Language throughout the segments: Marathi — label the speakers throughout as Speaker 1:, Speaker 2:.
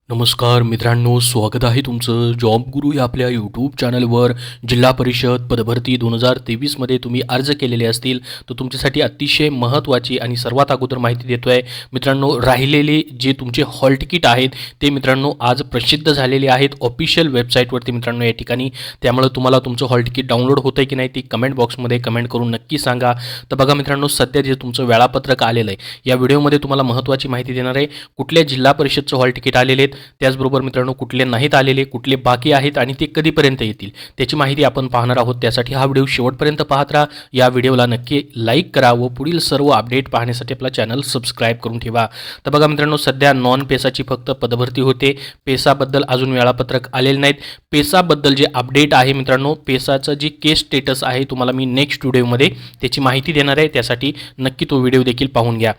Speaker 1: नमस्कार मित्रांनो, स्वागत आहे तुमचं जॉब गुरु या आपल्या यूट्यूब चॅनलवर. जिल्हा परिषद पदभरती 2023मध्ये तुम्ही अर्ज केलेले असतील तर तुमच्यासाठी अतिशय महत्त्वाची आणि सर्वात अगोदर माहिती देतो आहे. मित्रांनो, राहिलेले जे तुमचे हॉल तिकीट आहेत ते मित्रांनो आज प्रसिद्ध झालेले आहेत ऑफिशियल वेबसाईटवरती मित्रांनो या ठिकाणी. त्यामुळे तुम्हाला तुमचं हॉल तिकीट डाउनलोड होतं आहे की नाही ती कमेंट बॉक्समध्ये कमेंट करून नक्की सांगा. तर बघा मित्रांनो, सध्या जे तुमचं वेळापत्रक आलेलं आहे या व्हिडिओमध्ये तुम्हाला महत्त्वाची माहिती देणार आहे. कुठल्या जिल्हा परिषदचं हॉल तिकीट आलेले आहेत, त्याचबरोबर मित्रांनो कुठले नाहीत आलेले, कुठले बाकी आहेत आणि ते कधीपर्यंत येतील त्याची माहिती आपण पाहणार आहोत. त्यासाठी हा व्हिडिओ शेवटपर्यंत पाहत राहा. या व्हिडिओला नक्की लाईक करा व पुढील सर्व अपडेट पाहण्यासाठी आपला चॅनल सबस्क्राईब करून ठेवा. तर बघा मित्रांनो, सध्या नॉन पेसाची फक्त पदभरती होते. पेसाबद्दल अजून वेळापत्रक आलेले नाहीत. पेसाबद्दल जे अपडेट आहे मित्रांनो, पेसाचं जे केस स्टेटस आहे तुम्हाला मी नेक्स्ट व्हिडिओमध्ये त्याची माहिती देणार आहे. त्यासाठी नक्की तो व्हिडिओ देखील पाहून घ्या.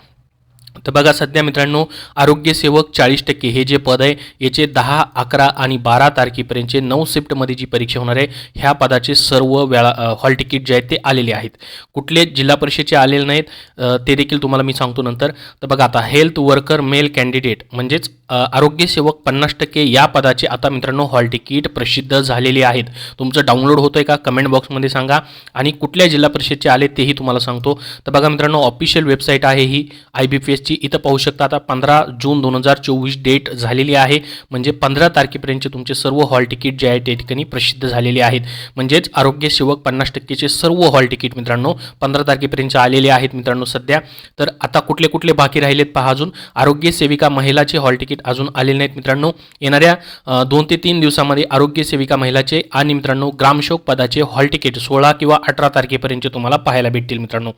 Speaker 1: तर बघा सध्या मित्रांनो, आरोग्यसेवक 40% हे जे पद आहे याचे 10, 11 आणि 12 तारखेपर्यंतचे 9 शिफ्टमध्ये जी परीक्षा होणार आहे ह्या पदाचे सर्व हॉल तिकीट जे आहेत ते आलेले आहेत. कुठले जिल्हा परिषदेचे आलेले नाहीत ते देखील तुम्हाला मी सांगतो नंतर. तर बघा आता हेल्थ वर्कर मेल कॅन्डिडेट म्हणजेच आरोग्यसेवक 50% या पदाचे आता मित्रांनो हॉल तिकीट प्रसिद्ध झालेले आहेत. तुमचं डाउनलोड होतं आहे का कमेंट बॉक्समध्ये सांगा. आणि कुठल्या जिल्हा परिषदेचे आले तेही तुम्हाला सांगतो. तर बघा मित्रांनो, ऑफिशियल वेबसाईट आहे ही IBPS. इथं पाहू शकता आता 15 जून 2024 डेट झालेली आहे. म्हणजे 15 तारखेपर्यंतचे तुमचे सर्व हॉल तिकीट जे आहे ते ठिकाणी प्रसिद्ध झालेले आहेत. म्हणजेच आरोग्यसेवक 50%चे सर्व हॉल तिकीट मित्रांनो 15 तारखेपर्यंत आलेले आहेत मित्रांनो सध्या. तर आता कुठले कुठले बाकी राहिलेत पहा. अजून आरोग्यसेविका महिलाचे हॉल तिकीट अजून आलेले नाहीत मित्रांनो. येणाऱ्या 2 ते 3 दिवसामध्ये आरोग्यसेविका महिलाचे आणि मित्रांनो ग्रामसेवक पदाचे हॉल तिकीट 16 किंवा 18 तारखेपर्यंत तुम्हाला पाहायला भेटतील मित्रांनो.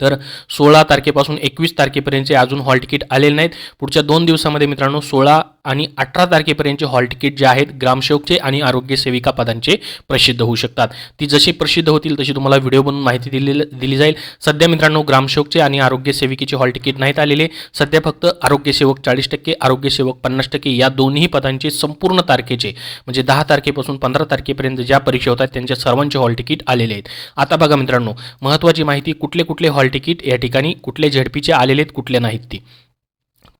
Speaker 1: तर 16 तारखेपासून 21 तारखेपर्यंतचे अजून हॉल तिकीट आलेले नाहीत. पुढच्या 2 दिवसामध्ये मित्रांनो 16 आणि 18 तारखेपर्यंतचे हॉल तिकीट जे आहेत ग्रामसेवकचे आणि आरोग्यसेविका पदांचे प्रसिद्ध होऊ शकतात. ती जशी प्रसिद्ध होतील तशी तुम्हाला व्हिडिओ बनवून माहिती दिली जाईल. सध्या मित्रांनो ग्रामसेवकचे आणि आरोग्यसेविकेचे हॉल तिकीट नाहीत आलेले. सध्या फक्त आरोग्यसेवक 40%, आरोग्यसेवक 50% या दोन्ही पदांचे संपूर्ण तारखेचे म्हणजे 10 तारखेपासून 15 तारखेपर्यंत ज्या परीक्षा होतात त्यांच्या सर्वांचे हॉल तिकीट आलेले आहेत. आता बघा मित्रांनो, महत्त्वाची माहिती कुठले कुठले हॉल तिकीट या ठिकाणी कुठले झेडपीचे आलेले आहेत कुठले नाहीत ती.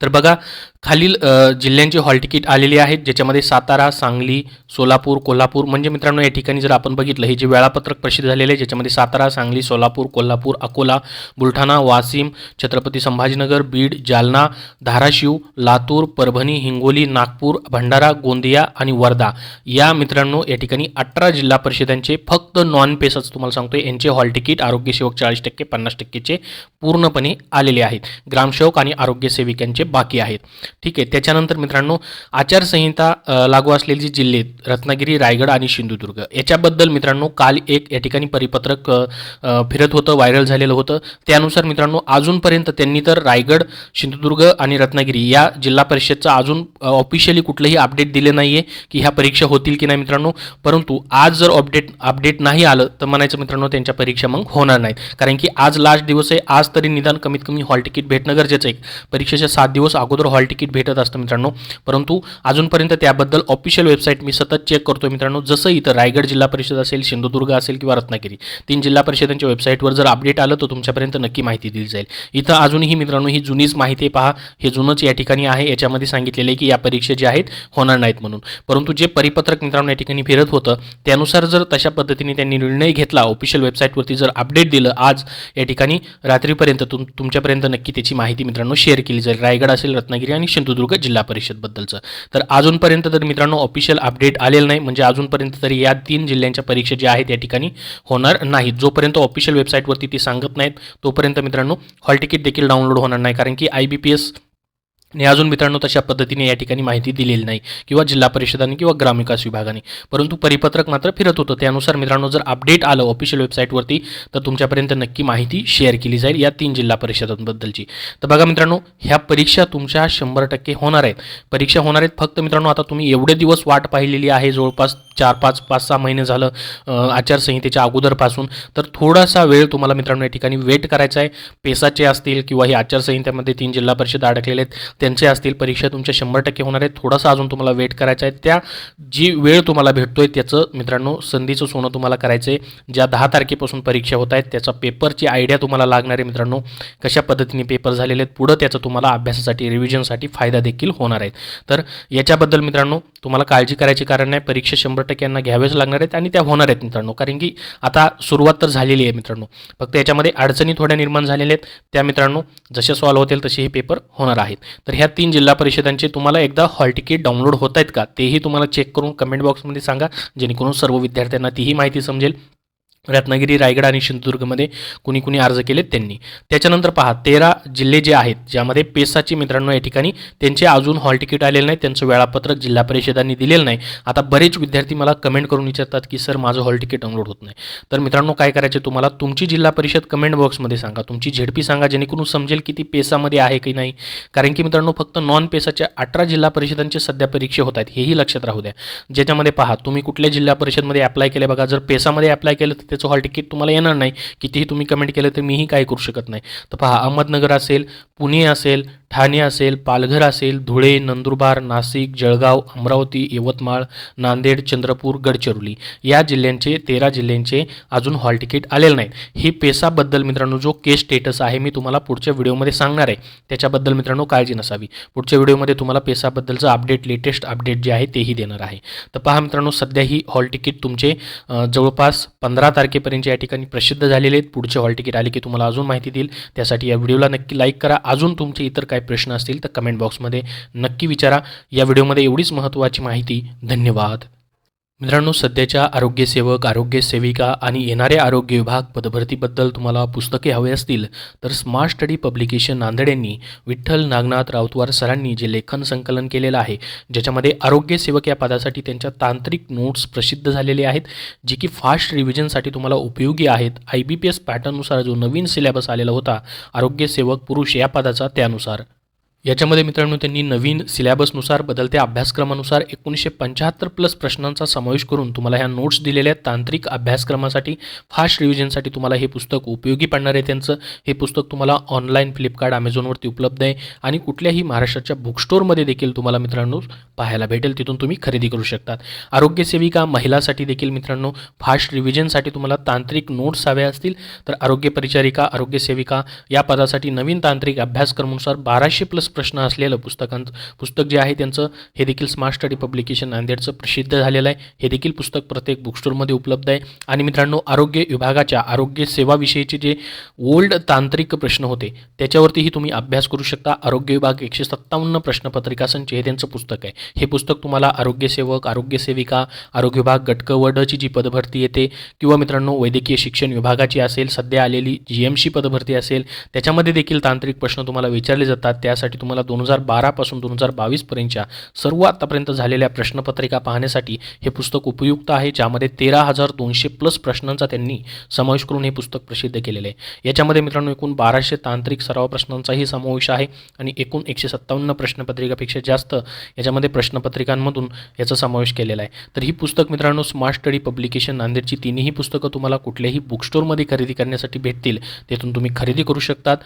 Speaker 1: तर बघा खालील जिल्ह्यांचे हॉल तिकीट आलेले आहेत ज्याच्यामध्ये सातारा, सांगली, सोलापूर, कोल्हापूर. म्हणजे मित्रांनो या ठिकाणी जर आपण बघितलं हे जे वेळापत्रक प्रसिद्ध झालेले आहे ज्याच्यामध्ये सातारा, सांगली, सोलापूर, कोल्हापूर, अकोला, बुलढाणा, वाशिम, छत्रपती संभाजीनगर, बीड, जालना, धाराशिव, लातूर, परभणी, हिंगोली, नागपूर, भंडारा, गोंदिया आणि वर्धा या मित्रांनो या ठिकाणी 18 जिल्हा परिषदांचे फक्त नॉन पेसाचं तुम्हाला सांगतोय यांचे हॉल तिकीट आरोग्यसेवक 40%, 50%चे पूर्णपणे आलेले आहेत. ग्रामसेवक आणि आरोग्यसेविकांचे बाकी आहेत. ठीक आहे. त्याच्यानंतर मित्रांनो आचारसंहिता लागू असलेले जे जिल्हे रत्नागिरी, रायगड आणि सिंधुदुर्ग याच्याबद्दल मित्रांनो काल एक या ठिकाणी परिपत्रक फिरत होतं, व्हायरल झालेलं होतं. त्यानुसार मित्रांनो अजूनपर्यंत त्यांनी तर रायगड, सिंधुदुर्ग आणि रत्नागिरी या जिल्हा परिषदचा अजून ऑफिशियली कुठलंही अपडेट दिले नाही आहे की ह्या परीक्षा होतील की नाही मित्रांनो. परंतु आज जर अपडेट नाही आलं तर म्हणायचं मित्रांनो त्यांच्या परीक्षा मग होणार नाहीत. कारण की आज लास्ट दिवस आहे. आज तरी निदान कमीत कमी हॉल तिकीट भेटणं गरजेचं आहे. परीक्षेच्या 7 दिवस अगोदर हॉल तिकीट भेटत असतं मित्रांनो. परंतु अजूनपर्यंत त्याबद्दल ऑफिशियल वेबसाईट मी सतत चेक करतोय मित्रांनो. जसं इथं रायगड जिल्हा परिषद असेल, सिंधुदुर्ग असेल किंवा रत्नागिरी 3 जिल्हा परिषदांच्या वेबसाईटवर जर अपडेट आलं तर तुमच्यापर्यंत नक्की माहिती दिली जाईल. इथं अजूनही मित्रांनो ही जुनीच माहिती आहे पहा. हे जुनंच या ठिकाणी आहे. याच्यामध्ये सांगितलेलं आहे की या परीक्षा ज्या आहेत होणार नाहीत म्हणून. परंतु जे परिपत्रक मित्रांनो या ठिकाणी फिरत होतं त्यानुसार जर तशा पद्धतीने त्यांनी निर्णय घेतला, ऑफिशियल वेबसाईटवरती जर अपडेट दिलं आज या ठिकाणी रात्रीपर्यंत तुमच्यापर्यंत नक्की त्याची माहिती मित्रांनो शेअर केली जाईल. रायगड असेल, रत्नागिरी आणि सिंधुदुर्ग जिल्हा परिषदबद्दलचं. तर अजूनपर्यंत तर मित्रांनो ऑफिशियल अपडेट आलेलं नाही. म्हणजे अजूनपर्यंत तरी या 3 जिल्ह्यांच्या परीक्षा ज्या आहेत या ठिकाणी होणार नाहीत. जोपर्यंत ऑफिशियल वेबसाईटवरती ती सांगत नाहीत तोपर्यंत मित्रांनो हॉल तिकीट देखील डाउनलोड होणार नाही. कारण की IBPS ने अजून मित्रांनो तशा पद्धतीने या ठिकाणी माहिती दिलेली नाही किंवा जिल्हा परिषदांनी किंवा ग्रामविकास विभागाने. परंतु परिपत्रक मात्र फिरत होतं. त्यानुसार मित्रांनो जर अपडेट आलं ऑफिशियल वेबसाईटवरती तर तुमच्यापर्यंत नक्की माहिती शेअर केली जाईल या 3 जिल्हा परिषदांबद्दलची. तर बघा मित्रांनो ह्या परीक्षा तुमच्या 100% होणार आहेत. परीक्षा होणार आहेत. फक्त मित्रांनो आता तुम्ही एवढे दिवस वाट पाहिलेली आहे जवळपास 5-6 महिने झालं आचारसंहितेच्या अगोदरपासून, तर थोडासा वेळ तुम्हाला मित्रांनो या ठिकाणी वेट करायचा आहे. पेसाचे असतील किंवा हे आचारसंहितेमध्ये 3 जिल्हा परिषद अडकलेले आहेत त्यांचे असतील, परीक्षा तुमच्या 100% होणार आहे. थोडासा अजून तुम्हाला वेट करायचा आहे. त्या जी वेळ तुम्हाला भेटतोय त्याचं मित्रांनो संधीचं सोनं तुम्हाला करायचं आहे. ज्या 10 तारखेपासून परीक्षा होत आहेत त्याचा पेपरची आयडिया तुम्हाला लागणार आहे मित्रांनो, कशा पद्धतीने पेपर झालेले आहेत. पुढं त्याचा तुम्हाला अभ्यासासाठी रिव्हिजनसाठी फायदा देखील होणार आहे. तर याच्याबद्दल मित्रांनो तुम्हाला काळजी करायची कारण नाही. परीक्षा 100% यांना घ्यावेच लागणार आहेत आणि त्या होणार आहेत मित्रांनो, कारण की आता सुरुवात तर झालेली आहे मित्रांनो. फक्त याच्यामध्ये अडचणी थोड्या निर्माण झालेल्या आहेत, त्या मित्रांनो जसे सॉल्व्ह होतील तसे हे पेपर होणार आहेत. तर ह्या 3 जिल्हा परिषदांचे तुम्हाला एकदा हॉल तिकीट डाउनलोड होत आहेत का तेही तुम्हाला चेक करून कमेंट बॉक्समध्ये सांगा, जेणेकरून सर्व विद्यार्थ्यांना तीही माहिती समजेल. रत्नागिरी, रायगड आणि सिंधुदुर्गमध्ये कुणी कुणी अर्ज केलेत त्यांनी. त्याच्यानंतर पहा 13 जिल्हे जे आहेत ज्यामध्ये पेसाची मित्रांनो या ठिकाणी त्यांचे अजून हॉल तिकीट आलेलं नाही, त्यांचं वेळापत्रक जिल्हा परिषदांनी दिलेलं नाही. आता बरेच विद्यार्थी मला कमेंट करून विचारतात की सर माझं हॉल तिकीट डाउनलोड होत नाही. तर मित्रांनो काय करायचे, तुम्हाला तुमची जिल्हा परिषद कमेंट बॉक्समध्ये सांगा, तुमची झेडपी सांगा, जेणेकरून समजेल की ती पेसामध्ये आहे की नाही. कारण की मित्रांनो फक्त नॉन पेसाच्या 18 जिल्हा परिषदांचे सध्या परीक्षा होत आहेत, हेही लक्षात राहू द्या. ज्याच्यामध्ये पहा तुम्ही कुठल्या जिल्हा परिषदमध्ये अप्लाय केले बघा, जर पेसामध्ये अप्लाय केलं तर त्याचं हॉल तिकीट तुम्हाला येणार नाही. कितीही तुम्ही कमेंट केलं तर मीही काय करू शकत नाही. तर पहा अहमदनगर असेल, पुणे असेल, ठाणे असेल, पालघर असेल, धुळे, नंदुरबार, नाशिक, जळगाव, अमरावती, यवतमाळ, नांदेड, चंद्रपूर, गडचिरोली या जिल्ह्यांचे 13 जिल्ह्यांचे अजून हॉल तिकीट आलेलं नाही. ही पेसाबद्दल मित्रांनो जो केस स्टेटस आहे मी तुम्हाला पुढच्या व्हिडिओमध्ये सांगणार आहे, त्याच्याबद्दल मित्रांनो काळजी नसावी. पुढच्या व्हिडिओमध्ये तुम्हाला पेसाबद्दलचं अपडेट, लेटेस्ट अपडेट जे आहे तेही देणार आहे. तर पहा मित्रांनो सध्या ही हॉल तिकीट तुमचे जवळपास 15 तारखेपर्यंत या ठिकाणी प्रसिद्ध झालेले आहेत. पुढचे हॉल तिकीट आले की तुम्हाला अजून माहिती देईल. त्यासाठी या व्हिडिओला नक्की लाईक करा. अजून तुमचे इतर काय प्रश्न असतील तर कमेंट बॉक्समध्ये नक्की विचारा. या व्हिडिओमध्ये एवढीच महत्त्वाची माहिती. धन्यवाद. मित्रांनो सध्याच्या आरोग्यसेवक, आरोग्य सेविका आणि येणाऱ्या आरोग्य विभाग पदभरतीबद्दल तुम्हाला पुस्तके हवे असतील तर स्मार्ट स्टडी पब्लिकेशन नांदेड यांनी विठ्ठल नागनाथ राऊतवार सरांनी जे लेखन संकलन केलेलं आहे, ज्याच्यामध्ये आरोग्यसेवक या पदासाठी त्यांच्या तांत्रिक नोट्स प्रसिद्ध झालेले आहेत, जे की फास्ट रिव्हिजनसाठी तुम्हाला उपयोगी आहेत. IBPS पॅटर्ननुसार जो नवीन सिलेबस आलेला होता आरोग्यसेवक पुरुष या पदाचा, त्यानुसार याच्यामध्ये मित्रांनो त्यांनी नवीन सिलेबसनुसार बदलत्या अभ्यासक्रमानुसार 1975+ प्रश्नांचा समावेश करून तुम्हाला ह्या नोट्स दिलेल्या आहेत. तांत्रिक अभ्यासक्रमासाठी फास्ट रिव्हिजनसाठी तुम्हाला हे पुस्तक उपयोगी पडणार आहे. त्यांचं हे पुस्तक तुम्हाला ऑनलाईन फ्लिपकार्ट, अमेझॉनवरती उपलब्ध आहे आणि कुठल्याही महाराष्ट्राच्या बुकस्टोअरमध्ये देखील तुम्हाला मित्रांनो पाहायला भेटेल, तिथून तुम्ही खरेदी करू शकतात. आरोग्यसेविका महिलासाठी देखील मित्रांनो फास्ट रिव्हिजनसाठी तुम्हाला तांत्रिक नोट्स हव्या असतील तर आरोग्य परिचारिका, आरोग्यसेविका या पदासाठी नवीन तांत्रिक अभ्यासक्रमानुसार 1200+ प्रश्न असलेलं पुस्तक जे आहे त्यांचं हे देखील स्मार्ट स्टडी पब्लिकेशन नांदेडचं प्रसिद्ध झालेलं आहे. हे देखील पुस्तक प्रत्येक बुकस्टोअरमध्ये उपलब्ध आहे. आणि मित्रांनो आरोग्य विभागाच्या आरोग्य सेवाविषयीचे जे ओल्ड तांत्रिक प्रश्न होते त्याच्यावरतीही तुम्ही अभ्यास करू शकता. आरोग्य विभाग 157 प्रश्नपत्रिका संच हे त्यांचं पुस्तक आहे. हे पुस्तक तुम्हाला आरोग्यसेवक, आरोग्यसेविका, आरोग्य विभाग गटक वडची जी पदभरती येते किंवा मित्रांनो वैद्यकीय शिक्षण विभागाची असेल, सध्या आलेली GMC पदभरती असेल, त्याच्यामध्ये देखील तांत्रिक प्रश्न तुम्हाला विचारले जातात. त्यासाठी तुम्हाला 2012 पासून 2022 पर्यंतच्या सर्व आतापर्यंत झालेल्या प्रश्नपत्रिका पाहण्यासाठी हे पुस्तक उपयुक्त आहे, ज्यामध्ये 13,200+ प्रश्नांचा त्यांनी समावेश करून हे पुस्तक प्रसिद्ध केलेले आहे. याच्यामध्ये मित्रांनो एकूण 1200 तांत्रिक सराव प्रश्नांचाही समावेश आहे आणि एकूण 157 प्रश्नपत्रिकापेक्षा जास्त याच्यामध्ये प्रश्नपत्रिकांमधून याचा समावेश केलेला आहे. तर ही पुस्तक मित्रांनो स्मार्ट स्टडी पब्लिकेशन नांदेडची तिन्ही पुस्तकं तुम्हाला कुठल्याही बुकस्टोअरमध्ये खरेदी करण्यासाठी भेटतील, तेथून तुम्ही खरेदी करू शकतात.